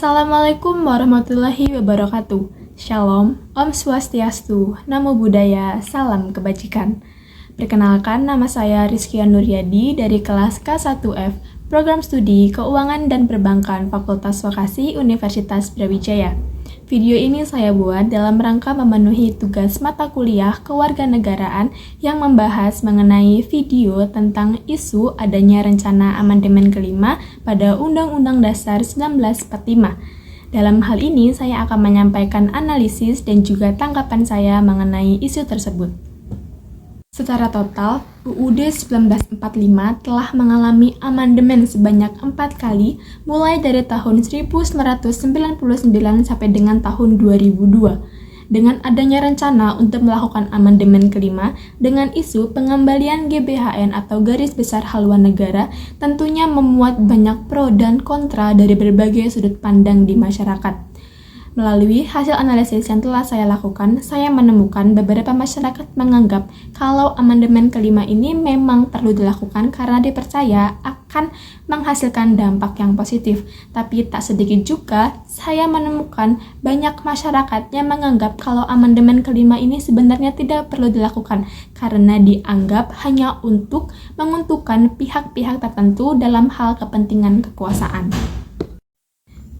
Assalamualaikum warahmatullahi wabarakatuh. Shalom, Om Swastiastu, Namo Buddhaya, Salam Kebajikan. Perkenalkan, nama saya Rizkia Nuryadi dari kelas K1F, Program Studi Keuangan dan Perbankan Fakultas Vokasi Universitas Brawijaya. Video ini saya buat dalam rangka memenuhi tugas mata kuliah kewarganegaraan yang membahas mengenai video tentang isu adanya rencana amandemen kelima pada Undang-Undang Dasar 1945. Dalam hal ini, saya akan menyampaikan analisis dan juga tanggapan saya mengenai isu tersebut. Secara total, UUD 1945 telah mengalami amandemen sebanyak 4 kali, mulai dari tahun 1999 sampai dengan tahun 2002. Dengan adanya rencana untuk melakukan amandemen kelima dengan isu pengembalian GBHN atau Garis Besar Haluan Negara, tentunya memuat banyak pro dan kontra dari berbagai sudut pandang di masyarakat. Melalui hasil analisis yang telah saya lakukan, saya menemukan beberapa masyarakat menganggap kalau amandemen kelima ini memang perlu dilakukan karena dipercaya akan menghasilkan dampak yang positif. Tapi tak sedikit juga saya menemukan banyak masyarakat yang menganggap kalau amandemen kelima ini sebenarnya tidak perlu dilakukan karena dianggap hanya untuk menguntungkan pihak-pihak tertentu dalam hal kepentingan kekuasaan.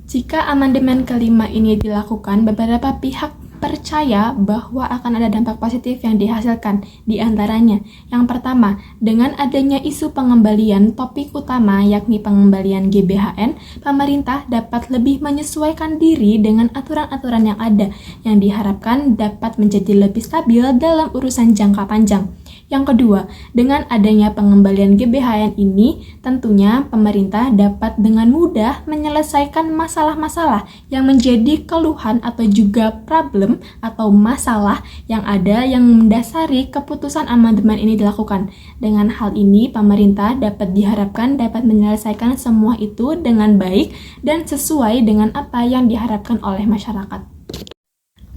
Jika amandemen kelima ini dilakukan, beberapa pihak percaya bahwa akan ada dampak positif yang dihasilkan. Di antaranya, yang pertama, dengan adanya isu pengembalian topik utama yakni pengembalian GBHN, pemerintah dapat lebih menyesuaikan diri dengan aturan-aturan yang ada, yang diharapkan dapat menjadi lebih stabil dalam urusan jangka panjang. Yang kedua, dengan adanya pengembalian GBHN ini, tentunya pemerintah dapat dengan mudah menyelesaikan masalah-masalah yang menjadi keluhan atau juga problem atau masalah yang ada yang mendasari keputusan amandemen ini dilakukan. Dengan hal ini, pemerintah diharapkan dapat menyelesaikan semua itu dengan baik dan sesuai dengan apa yang diharapkan oleh masyarakat.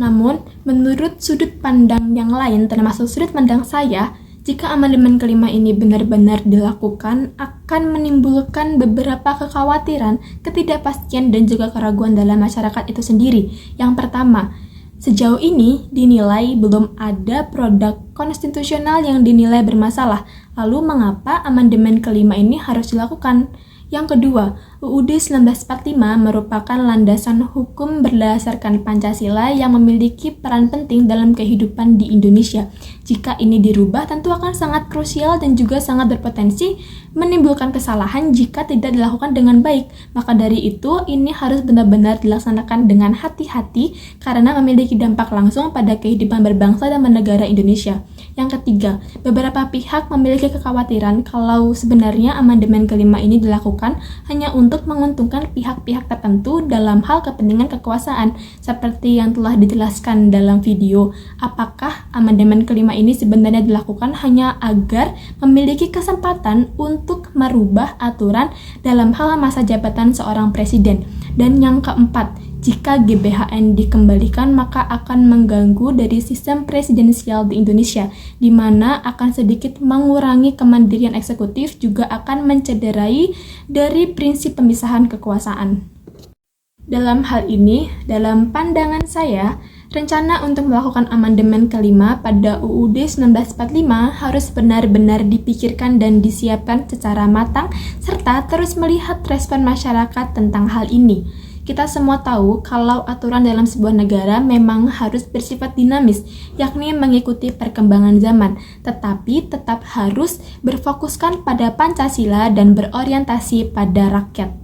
Namun, menurut sudut pandang yang lain, termasuk sudut pandang saya, jika amandemen kelima ini benar-benar dilakukan, akan menimbulkan beberapa kekhawatiran, ketidakpastian, dan juga keraguan dalam masyarakat itu sendiri. Yang pertama, sejauh ini dinilai belum ada produk konstitusional yang dinilai bermasalah. Lalu mengapa amandemen kelima ini harus dilakukan? Yang kedua, UUD 1945 merupakan landasan hukum berdasarkan Pancasila yang memiliki peran penting dalam kehidupan di Indonesia. Jika ini dirubah, tentu akan sangat krusial dan juga sangat berpotensi menimbulkan kesalahan jika tidak dilakukan dengan baik. Maka dari itu, ini harus benar-benar dilaksanakan dengan hati-hati karena memiliki dampak langsung pada kehidupan berbangsa dan bernegara Indonesia. Yang ketiga, beberapa pihak memiliki kekhawatiran kalau sebenarnya amandemen kelima ini dilakukan hanya untuk menguntungkan pihak-pihak tertentu dalam hal kepentingan kekuasaan, seperti yang telah dijelaskan dalam video. Apakah amandemen kelima ini sebenarnya dilakukan hanya agar memiliki kesempatan untuk merubah aturan dalam hal masa jabatan seorang presiden? Dan yang keempat, jika GBHN dikembalikan, maka akan mengganggu dari sistem presidensial di Indonesia, di mana akan sedikit mengurangi kemandirian eksekutif, juga akan mencederai dari prinsip pemisahan kekuasaan. Dalam hal ini, dalam pandangan saya, rencana untuk melakukan amandemen kelima pada UUD 1945 harus benar-benar dipikirkan dan disiapkan secara matang, serta terus melihat respon masyarakat tentang hal ini. Kita semua tahu kalau aturan dalam sebuah negara memang harus bersifat dinamis, yakni mengikuti perkembangan zaman, tetapi tetap harus berfokuskan pada Pancasila dan berorientasi pada rakyat.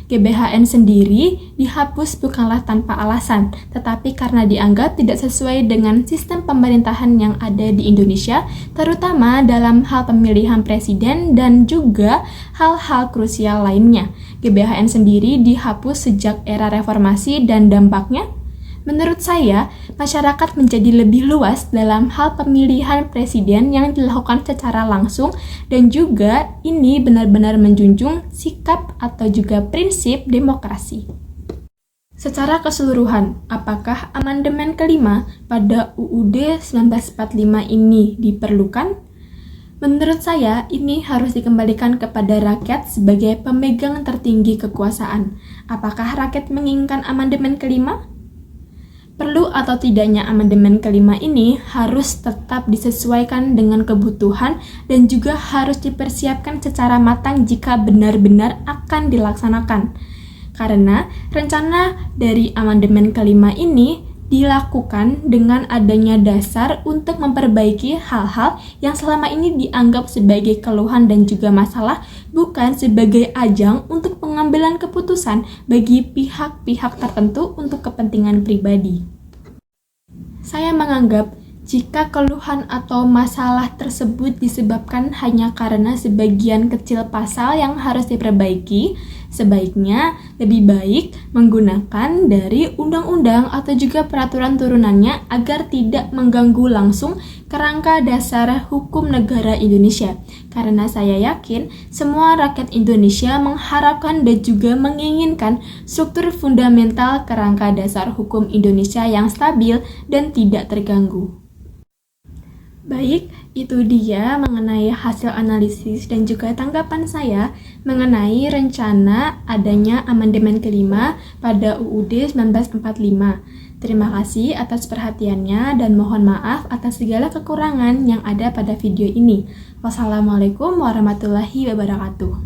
GBHN sendiri dihapus bukanlah tanpa alasan, tetapi karena dianggap tidak sesuai dengan sistem pemerintahan yang ada di Indonesia, terutama dalam hal pemilihan presiden dan juga hal-hal krusial lainnya. GBHN sendiri dihapus sejak era reformasi dan dampaknya, menurut saya, masyarakat menjadi lebih luas dalam hal pemilihan presiden yang dilakukan secara langsung dan juga ini benar-benar menjunjung sikap atau juga prinsip demokrasi. Secara keseluruhan, apakah amandemen kelima pada UUD 1945 ini diperlukan? Menurut saya, ini harus dikembalikan kepada rakyat sebagai pemegang tertinggi kekuasaan. Apakah rakyat menginginkan amandemen kelima? Perlu atau tidaknya amandemen kelima ini harus tetap disesuaikan dengan kebutuhan dan juga harus dipersiapkan secara matang jika benar-benar akan dilaksanakan. Karena rencana dari amandemen kelima ini dilakukan dengan adanya dasar untuk memperbaiki hal-hal yang selama ini dianggap sebagai keluhan dan juga masalah, bukan sebagai ajang untuk pengambilan keputusan bagi pihak-pihak tertentu untuk kepentingan pribadi. Saya menganggap jika keluhan atau masalah tersebut disebabkan hanya karena sebagian kecil pasal yang harus diperbaiki, sebaiknya lebih baik menggunakan dari undang-undang atau juga peraturan turunannya agar tidak mengganggu langsung kerangka dasar hukum negara Indonesia. Karena saya yakin semua rakyat Indonesia mengharapkan dan juga menginginkan struktur fundamental kerangka dasar hukum Indonesia yang stabil dan tidak terganggu. Baik, itu dia mengenai hasil analisis dan juga tanggapan saya mengenai rencana adanya amandemen kelima pada UUD 1945. Terima kasih atas perhatiannya dan mohon maaf atas segala kekurangan yang ada pada video ini. Wassalamualaikum warahmatullahi wabarakatuh.